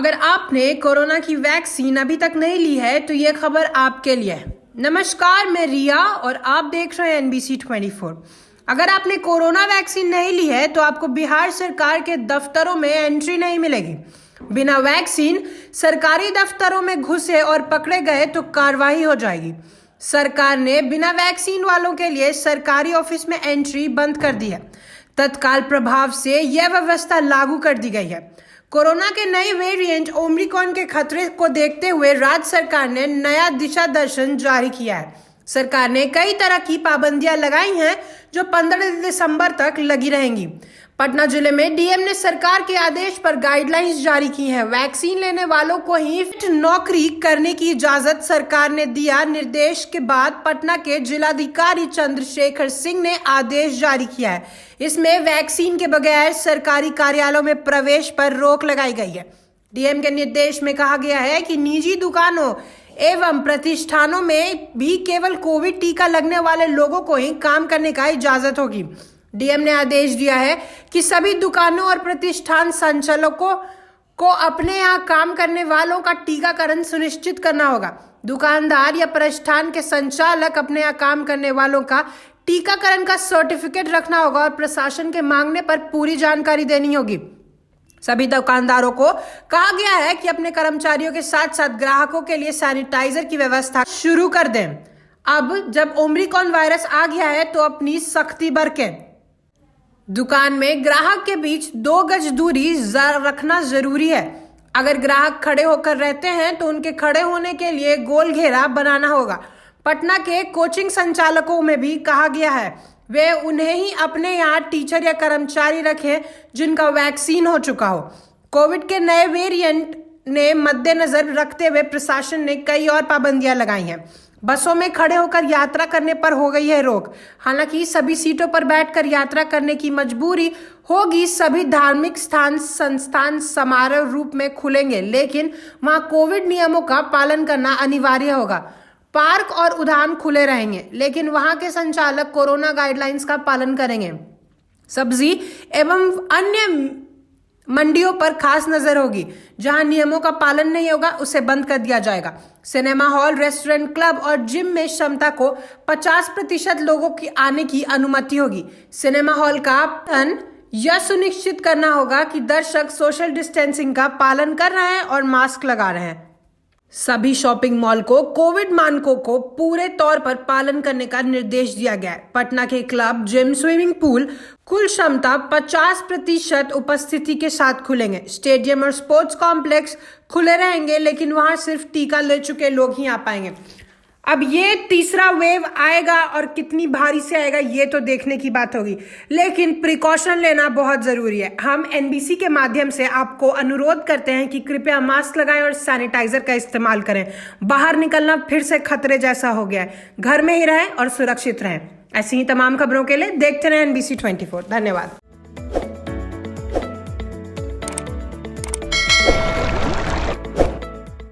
अगर आपने कोरोना की वैक्सीन अभी तक नहीं ली है तो ये खबर आपके लिए है। नमस्कार, मैं रिया और आप देख रहे हैं NBC 24। अगर आपने कोरोना वैक्सीन नहीं ली है तो आपको बिहार सरकार के दफ्तरों में एंट्री नहीं मिलेगी। बिना वैक्सीन सरकारी दफ्तरों में घुसे और पकड़े गए तो कार्रवाई हो जाएगी। सरकार ने बिना वैक्सीन वालों के लिए सरकारी ऑफिस में एंट्री बंद कर दी है। तत्काल प्रभाव से यह व्यवस्था लागू कर दी गई है। कोरोना के नए वेरिएंट ओमिक्रॉन के खतरे को देखते हुए राज्य सरकार ने नया दिशा दर्शन जारी किया है। सरकार ने कई तरह की पाबंदियां लगाई हैं जो 15 दिसंबर तक लगी रहेंगी। पटना जिले में डीएम ने सरकार के आदेश पर गाइडलाइंस जारी की हैं। वैक्सीन लेने वालों को ही नौकरी करने की इजाजत सरकार ने दिया निर्देश के बाद पटना के जिलाधिकारी चंद्रशेखर सिंह ने आदेश जारी किया है। इसमें वैक्सीन के बगैर सरकारी कार्यालयों में प्रवेश पर रोक लगाई गई है। डीएम के निर्देश में कहा गया है कि निजी दुकानों एवं प्रतिष्ठानों में भी केवल कोविड टीका लगने वाले लोगों को ही काम करने का इजाजत होगी। डीएम ने आदेश दिया है कि सभी दुकानों और प्रतिष्ठान संचालकों को अपने यहाँ काम करने वालों का टीकाकरण सुनिश्चित करना होगा। दुकानदार या प्रतिष्ठान के संचालक अपने यहाँ काम करने वालों का टीकाकरण का सर्टिफिकेट रखना होगा और प्रशासन के मांगने पर पूरी जानकारी देनी होगी। सभी दुकानदारों को कहा गया है कि अपने कर्मचारियों के साथ साथ ग्राहकों के लिए सैनिटाइजर की व्यवस्था शुरू कर दें। अब जब ओमिक्रॉन वायरस आ गया है तो अपनी सख्ती बरतें। दुकान में ग्राहक के बीच 2 गज दूरी रखना जरूरी है। अगर ग्राहक खड़े होकर रहते हैं तो उनके खड़े होने के लिए गोल घेरा बनाना होगा। पटना के कोचिंग संचालकों में भी कहा गया है वे उन्हें ही अपने यहाँ टीचर या कर्मचारी रखें जिनका वैक्सीन हो चुका हो। कोविड के नए वेरिएंट ने मद्देनजर रखते हुए प्रशासन ने कई और पाबंदियां लगाई हैं। बसों में खड़े होकर यात्रा करने पर हो गई है रोक। हालांकि सभी सीटों पर बैठकर यात्रा करने की मजबूरी होगी। सभी धार्मिक संस्थान समारोह रूप में खुलेंगे, लेकिन वहां कोविड नियमों का पालन करना अनिवार्य होगा। पार्क और उद्यान खुले रहेंगे, लेकिन वहां के संचालक कोरोना गाइडलाइंस का पालन करेंगे। सब्जी एवं अन्य मंडियों पर खास नजर होगी। जहां नियमों का पालन नहीं होगा उसे बंद कर दिया जाएगा। सिनेमा हॉल, रेस्टोरेंट, क्लब और जिम में क्षमता को 50% लोगों की आने की अनुमति होगी। सिनेमा हॉल का यह सुनिश्चित करना होगा कि दर्शक सोशल डिस्टेंसिंग का पालन कर रहे हैं और मास्क लगा रहे हैं। सभी शॉपिंग मॉल को कोविड मानकों को पूरे तौर पर पालन करने का निर्देश दिया गया है। पटना के क्लब, जिम, स्विमिंग पूल कुल क्षमता 50% उपस्थिति के साथ खुलेंगे। स्टेडियम और स्पोर्ट्स कॉम्प्लेक्स खुले रहेंगे, लेकिन वहां सिर्फ टीका ले चुके लोग ही आ पाएंगे। अब ये तीसरा वेव आएगा और कितनी भारी से आएगा ये तो देखने की बात होगी, लेकिन प्रिकॉशन लेना बहुत जरूरी है। हम NBC के माध्यम से आपको अनुरोध करते हैं कि कृपया मास्क लगाएं और सैनिटाइजर का इस्तेमाल करें। बाहर निकलना फिर से खतरे जैसा हो गया है। घर में ही रहें और सुरक्षित रहें। ऐसी ही तमाम खबरों के लिए देखते रहें NBC 24। धन्यवाद।